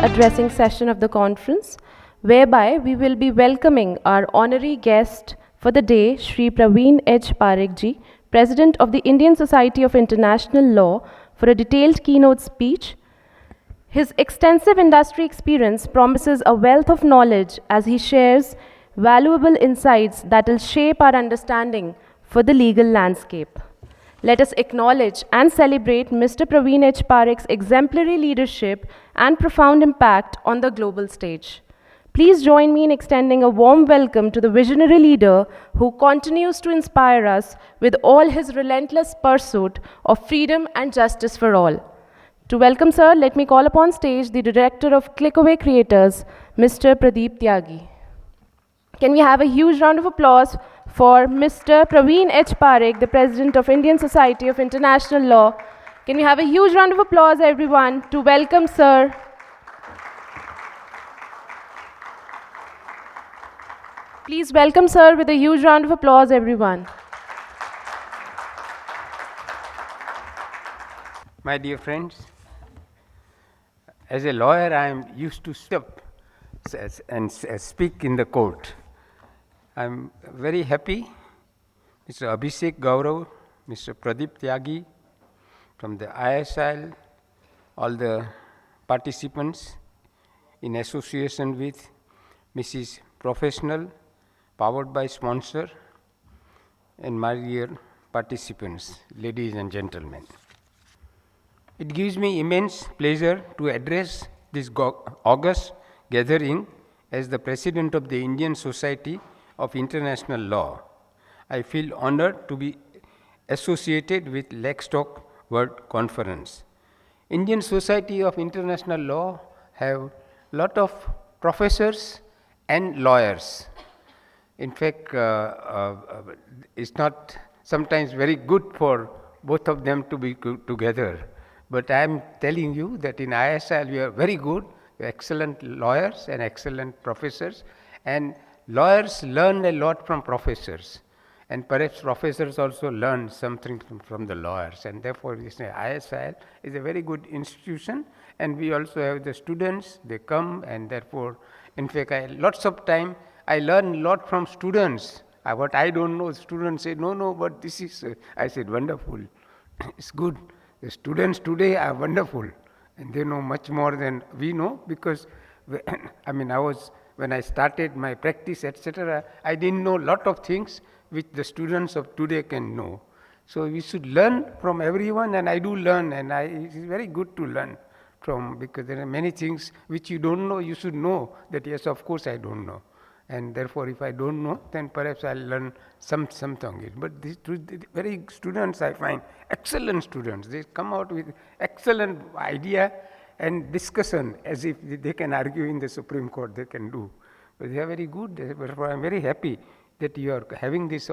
addressing session of the conference, whereby we will be welcoming our honorary guest for the day, Shri P.H.Parekh ji, President of the Indian Society of International Law, for a detailed keynote speech. His extensive industry experience promises a wealth of knowledge as he shares valuable insights that will shape our understanding for the legal landscape. Let us acknowledge and celebrate Mr. P.H.Parekh's exemplary leadership and profound impact on the global stage. Please join me in extending a warm welcome to the visionary leader who continues to inspire us with all his relentless pursuit of freedom and justice for all. To welcome, sir, let me call upon stage the Director of Clickaway Creators, Mr. Pradeep Tyagi. Can we have a huge round of applause for Mr. P.H.Parekh, the President of Indian Society of International Law. Can we have a huge round of applause, everyone, to welcome sir. Please welcome sir with a huge round of applause, everyone. My dear friends, as a lawyer, I am used to step and speak in the court. I am very happy, Mr. Abhishek Gaurav, Mr. Pradeep Tyagi, from the ISL, all the participants in association with Mrs. Professional, powered by sponsor, and my dear participants, ladies and gentlemen. It gives me immense pleasure to address this august gathering as the President of the Indian Society of International Law. I feel honored to be associated with LexTalk World Conference. Indian Society of International Law have lot of professors and lawyers. In fact, it's not sometimes very good for both of them to be together. But I am telling you that in ISL we are very good, excellent lawyers and excellent professors, and lawyers learn a lot from professors, and perhaps professors also learn something from the lawyers, and therefore we say ISL is a very good institution, and we also have the students, they come, and therefore, in fact, lots of time I learn a lot from students. What I don't know, students say, no, but this is, I said, wonderful, it's good. The students today are wonderful, and they know much more than we know, because when I started my practice, etc., I didn't know a lot of things which the students of today can know. So we should learn from everyone, and I do learn, and it is very good to learn from, because there are many things which you don't know, you should know that, yes, of course I don't know. And therefore, if I don't know, then perhaps I'll learn something. But these very students, I find, excellent students. They come out with excellent idea and discussion, as if they can argue in the Supreme Court, they can do. But they are very good. Therefore, I'm very happy that you are having this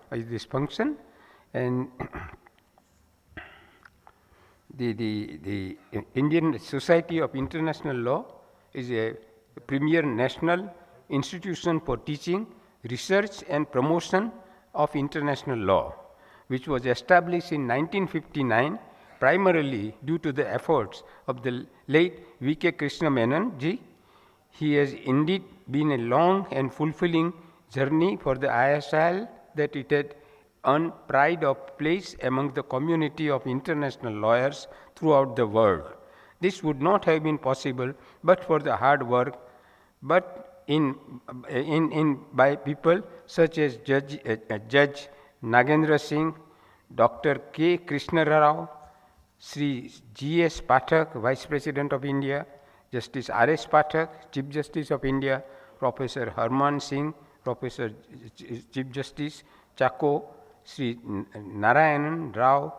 this function. And the Indian Society of International Law is a premier national institution for teaching, research and promotion of international law, which was established in 1959 primarily due to the efforts of the late V.K. Krishna Menon ji. He has indeed been a long and fulfilling journey for the ISL, that it had earned pride of place among the community of international lawyers throughout the world. This would not have been possible but for the hard work, by people such as Judge Nagendra Singh, Dr. K. Krishna Rao, Sri G.S. Pathak, Vice President of India, Justice R.S. Pathak, Chief Justice of India, Professor Harman Singh, Professor Chief Justice Chako, Sri Narayanan Rao,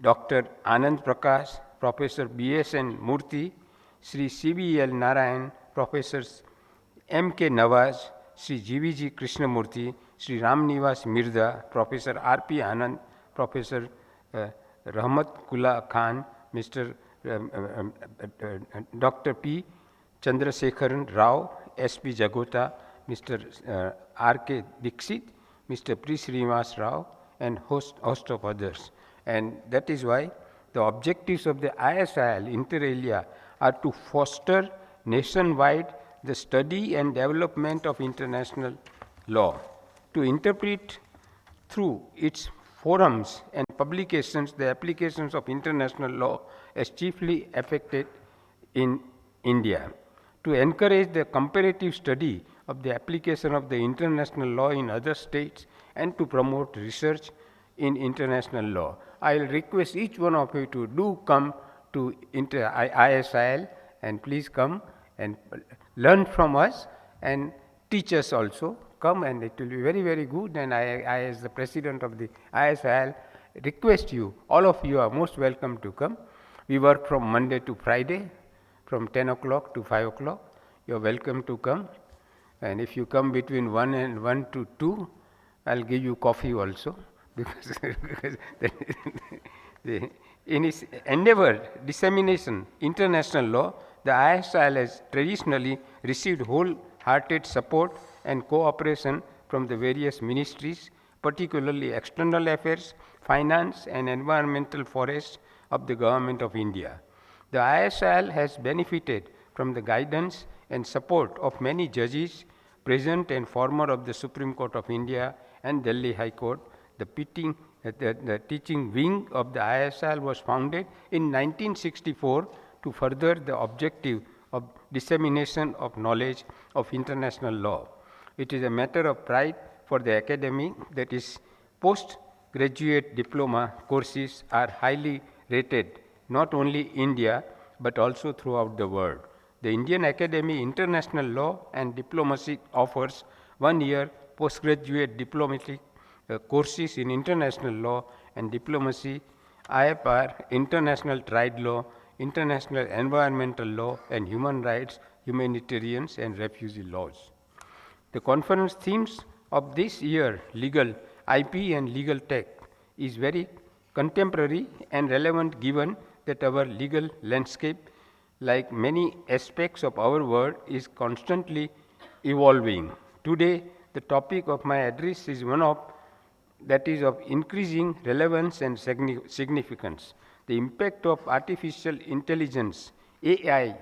Dr. Anand Prakash, Professor B.S.N. Murthy, Sri C.B.L. Narayan, Professors M.K. Nawaz, Sri G.V.G. Krishnamurthy, Sri Ramnivas Mirza, Professor R.P. Anand, Professor Rahmat Kula Khan, Mr. Dr. P. Chandrasekharan Rao, S.P. Jagota, Mr. R.K. Dixit, Mr. P. Srinivas Rao, and host of others. And that is why the objectives of the ISIL inter alia are to foster nationwide the study and development of international law, to interpret through its forums and publications the applications of international law as chiefly affected in India, to encourage the comparative study of the application of the international law in other states, and to promote research in international law. I will request each one of you to do come to ISIL, and please come and learn from us and teach us also. Come, and it will be very, very good. And I as the president of the ISIL, request you, all of you are most welcome to come. We work from Monday to Friday, from 10 o'clock to 5 o'clock. You are welcome to come. And if you come between 1 to 2, I'll give you coffee also. Because in its endeavor, dissemination, international law, the ISIL has traditionally received wholehearted support and cooperation from the various ministries, particularly external affairs, finance and environmental forests of the Government of India. The ISIL has benefited from the guidance and support of many judges, present and former of the Supreme Court of India and Delhi High Court. The teaching wing of the ISIL was founded in 1964 to further the objective of dissemination of knowledge of international law. It is a matter of pride for the academy that its postgraduate diploma courses are highly rated, not only India but also throughout the world. The Indian Academy International Law and Diplomacy offers 1 year postgraduate diplomatic courses in international law and diplomacy, IFR, international trade law, international environmental law, and human rights, humanitarians, and refugee laws. The conference themes of this year, legal, IP, and legal tech, is very contemporary and relevant given that our legal landscape, like many aspects of our world, is constantly evolving. Today, the topic of my address is one of that is of increasing relevance and significance: the impact of artificial intelligence, AI,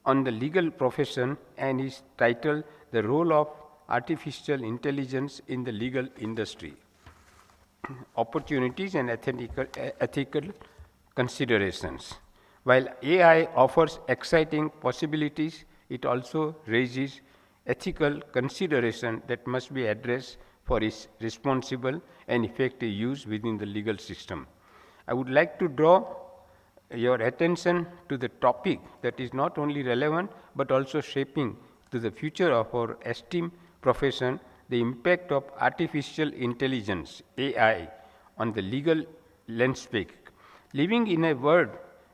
on the legal profession, and is titled The Role of Artificial Intelligence in the Legal Industry, Opportunities and Ethical Considerations. While AI offers exciting possibilities, it also raises ethical consideration that must be addressed for its responsible and effective use within the legal system. I would like to draw your attention to the topic that is not only relevant but also shaping to the future of our esteemed profession: the impact of artificial intelligence, AI, on the legal landscape. Living in a world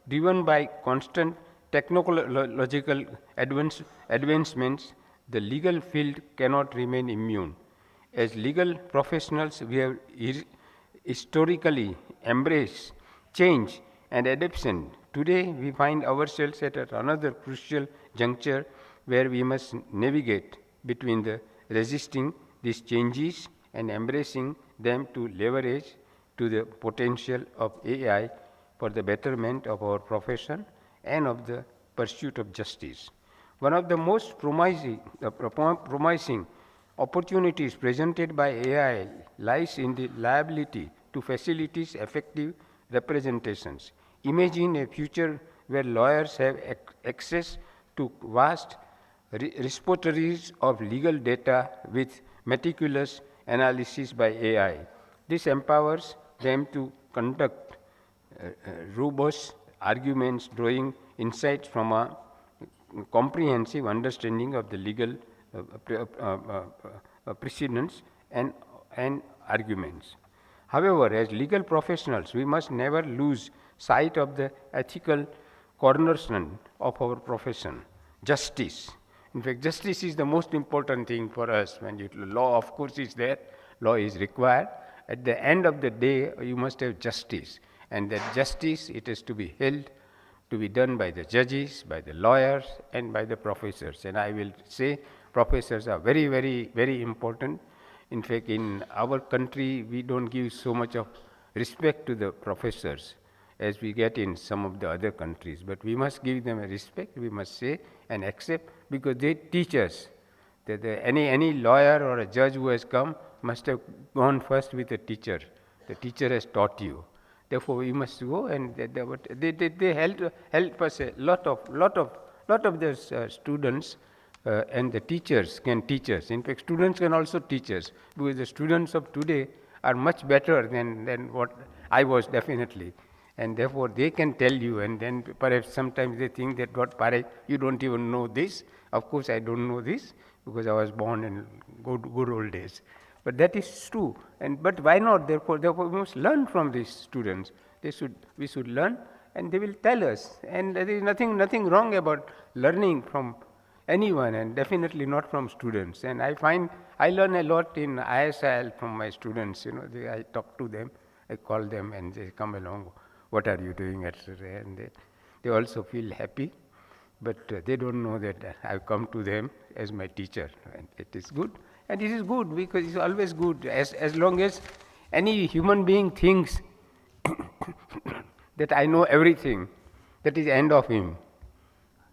driven by constant technological advancements, the legal field cannot remain immune. As legal professionals, we have historically embraced change and adaptation. Today, we find ourselves at another crucial juncture where we must navigate between the resisting these changes and embracing them to leverage to the potential of AI for the betterment of our profession and of the pursuit of justice. One of the most promising opportunities presented by AI lies in the liability to facilitate effective representations. Imagine a future where lawyers have access to vast repositories of legal data with meticulous analysis by AI. This empowers them to conduct robust arguments, drawing insights from a comprehensive understanding of the legal precedents and arguments. However, as legal professionals, we must never lose sight of the ethical cornerstone of our profession: justice. In fact, justice is the most important thing for us. When law, of course, is there, law is required. At the end of the day, you must have justice, and that justice, it is to be held, to be done by the judges, by the lawyers, and by the professors. And I will say professors are very, very, very important. In fact, in our country, we don't give so much of respect to the professors. as we get in some of the other countries. But we must give them a respect, we must say and accept, because they teach us. That any lawyer or a judge who has come must have gone first with a teacher. The teacher has taught you. Therefore, we must go, and they help us a lot of the students and the teachers can teach us. In fact, students can also teach us, because the students of today are much better than what I was, definitely. And therefore, they can tell you, and then perhaps sometimes they think that, what, Parekh, you don't even know this. Of course, I don't know this, because I was born in good old days. But that is true. But why not? Therefore, we must learn from these students. We should learn, and they will tell us. And there is nothing wrong about learning from anyone, and definitely not from students. And I find I learn a lot in ISIL from my students. I talk to them, I call them, and they come along. What are you doing, etc. And they also feel happy, but they don't know that I've come to them as my teacher, and it is good. And it is good, because it's always good, as long as any human being thinks that I know everything, that is the end of him.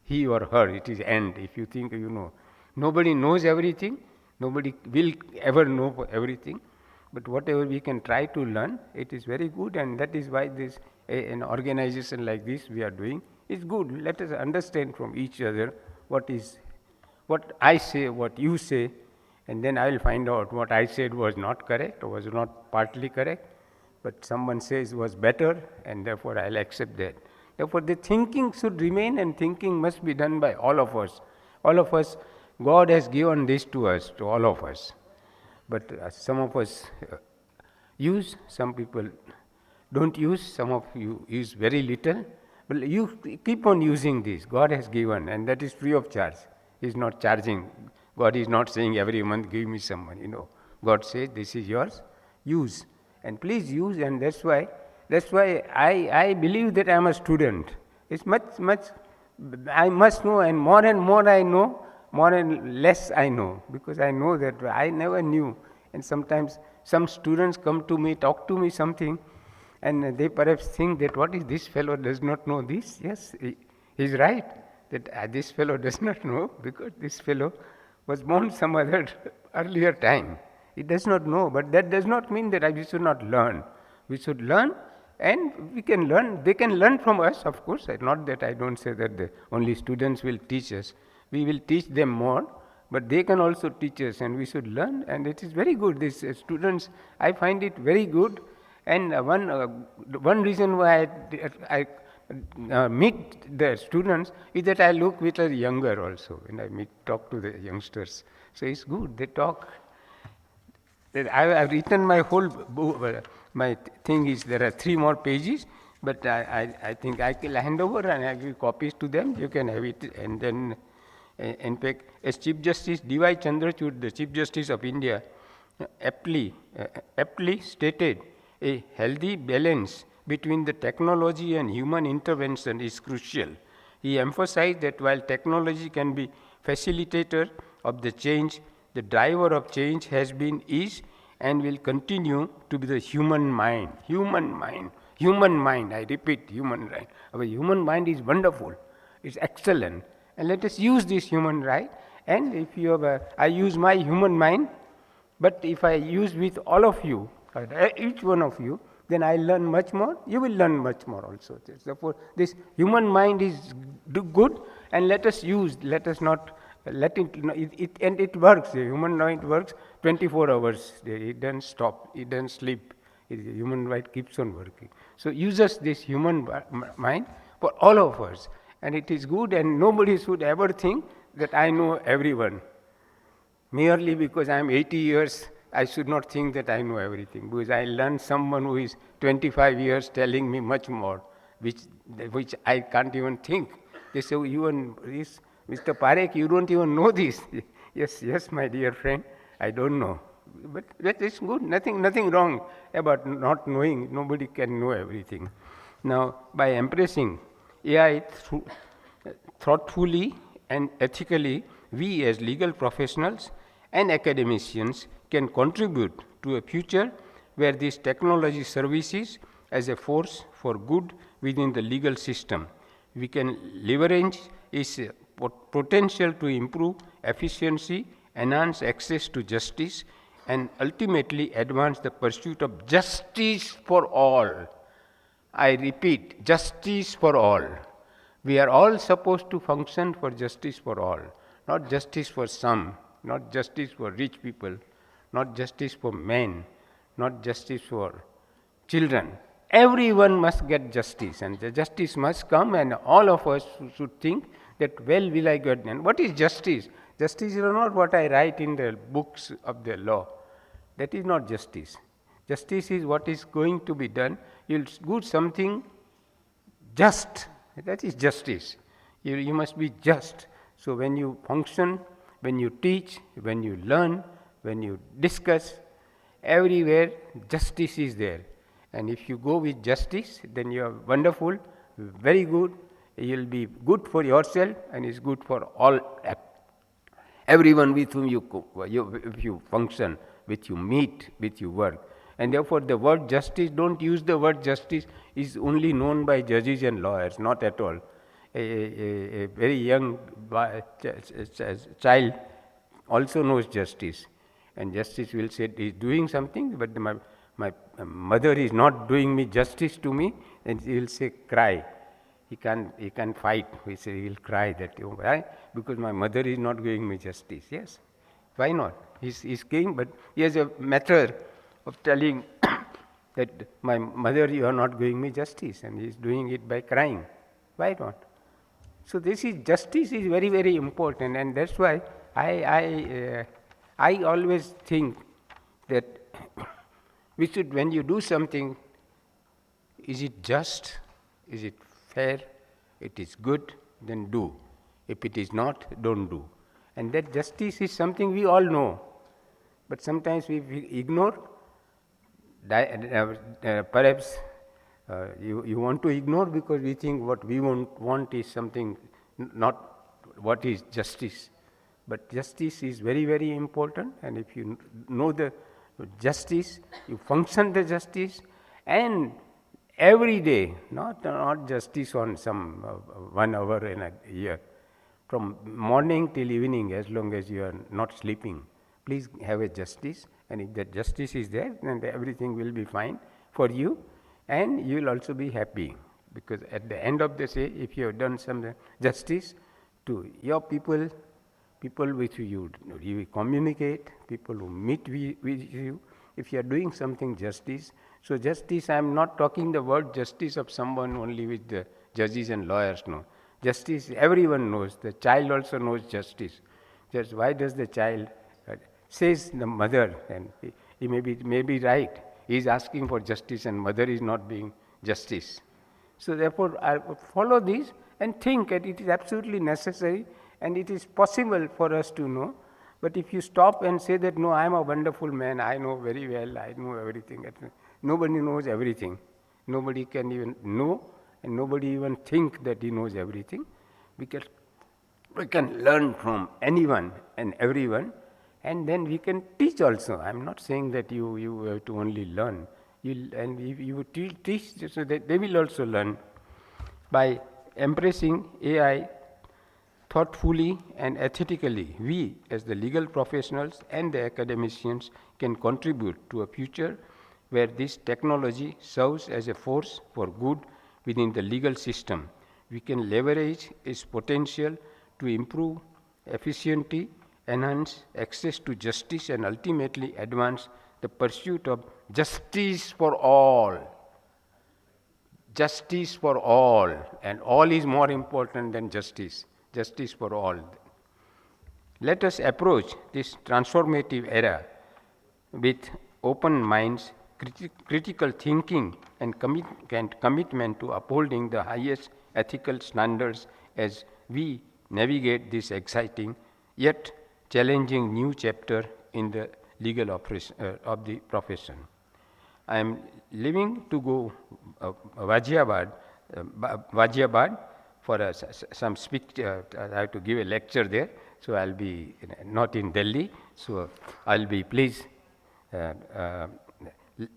He or her, it is end. If you think you know, nobody knows everything, nobody will ever know everything. But whatever we can try to learn, it is very good, and that is why an organization like this we are doing is good. Let us understand from each other what I say, what you say, and then I will find out what I said was not correct or was not partly correct, but someone says was better, and therefore I will accept that. Therefore, the thinking should remain, and thinking must be done by all of us. All of us, God has given this to us, to all of us. But some of us use, some people don't use, some of you use very little. But you keep on using this. God has given, and that is free of charge. He is not charging. God is not saying every month, give me some money. No. God says, this is yours, use. And please use, and that's why I believe that I am a student. It's much, I must know, and more I know, more and less I know, because I know that I never knew. And sometimes some students come to me, talk to me something, and they perhaps think that, what is this fellow does not know this? Yes, he's right, that this fellow does not know, because this fellow was born some other earlier time. He does not know, but that does not mean that we should not learn. We should learn, and we can learn. They can learn from us, of course. Not that I don't say that only students will teach us. We will teach them more, but they can also teach us, and we should learn, and it is very good. These students, I find it very good. And one reason why I meet the students is that I look little younger also, and I talk to the youngsters. So it's good, they talk. I've written my whole book. My thing is, there are 3 more pages, but I think I can hand over and I give copies to them. You can have it. And then, in fact, as Chief Justice D.Y. Chandrachud, the Chief Justice of India, aptly stated, a healthy balance between the technology and human intervention is crucial. He emphasized that while technology can be facilitator of the change, the driver of change has been, is, and will continue to be the human mind. Human mind, I repeat, human mind. Our human mind is wonderful, it's excellent, and let us use this human right. And if you have I use my human mind, but if I use with all of you, each one of you, then I learn much more, you will learn much more also. Therefore, this human mind is good, and let us use, let us not let it, and it works. The human mind works 24 hours. It doesn't stop, it doesn't sleep. The human mind keeps on working. So use us this human mind for all of us, and it is good, and nobody should ever think that I know everyone. Merely because I am 80 years, I should not think that I know everything, because I learned someone who is 25 years telling me much more, which I can't even think. They say, you and this, Mr. Parekh, you don't even know this. Yes, my dear friend, I don't know. But that is good, nothing wrong about not knowing. Nobody can know everything. Now, by embracing AI thoughtfully and ethically, we as legal professionals and academicians can contribute to a future where these technology services as a force for good within the legal system. We can leverage its potential to improve efficiency, enhance access to justice, and ultimately advance the pursuit of justice for all. I repeat, justice for all. We are all supposed to function for justice for all, not justice for some, not justice for rich people, not justice for men, not justice for children. Everyone must get justice, and the justice must come, and all of us should think that, well, will I get? And what is justice? Justice is not what I write in the books of the law. That is not justice. Justice is what is going to be done. You'll do something just. That is justice. You must be just. So when you function, when you teach, when you learn, when you discuss, everywhere justice is there. And if you go with justice, then you are wonderful, very good. You'll be good for yourself, and it's good for all, everyone with whom if you function, with you meet, with you work. And therefore, the word justice, don't use the word justice, is only known by judges and lawyers, not at all. A very young child also knows justice, and justice will say he is doing something, but my mother is not doing me justice to me, and he will say cry. He can't fight. He will cry that, why? Because my mother is not doing me justice. Yes, why not? He's king, but he has a matter of telling that my mother, you are not doing me justice, and he is doing it by crying. Why not? So this is justice is very, very important, and that's why I always think that we should, when you do something, is it just? Is it fair? It is good, then do. If it is not, don't do. And that justice is something we all know, but sometimes we ignore. Perhaps you want to ignore because we think what we want is something, not what is justice. But justice is very, very important, and if you know the justice, you function the justice, and every day, not justice on some 1 hour in a year, from morning till evening, as long as you are not sleeping, please have a justice, and if that justice is there, then everything will be fine for you, and you will also be happy, because at the end of the day, if you have done some justice to your people with whom you communicate, people who meet with you, if you are doing something justice. So justice, I am not talking the word justice of someone only with the judges and lawyers, no. Justice, everyone knows. The child also knows justice. Just why does the child, says the mother, and he may be right. He is asking for justice, and mother is not being justice. So therefore, I follow this and think that it is absolutely necessary, and it is possible for us to know. But if you stop and say that, no, I am a wonderful man, I know very well, I know everything. Nobody knows everything. Nobody can even know, and nobody even think that he knows everything. Because we can learn from anyone and everyone, and then we can teach also. I am not saying that you have to only learn. You teach, so that they will also learn. By embracing AI thoughtfully and ethically, we as the legal professionals and the academicians can contribute to a future where this technology serves as a force for good within the legal system. We can leverage its potential to improve efficiency, enhance access to justice, and ultimately advance the pursuit of justice for all. Justice for all, and all is more important than justice. Justice for all. Let us approach this transformative era with open minds, critical thinking, and commitment to upholding the highest ethical standards as we navigate this exciting yet challenging new chapter in the legal of the profession. I am leaving to go Ghaziabad for some speech. I have to give a lecture there, so I'll be not in Delhi. So I'll be please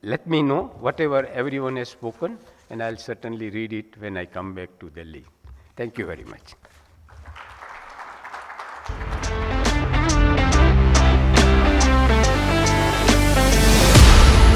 let me know whatever everyone has spoken, and I'll certainly read it when I come back to Delhi. Thank you very much.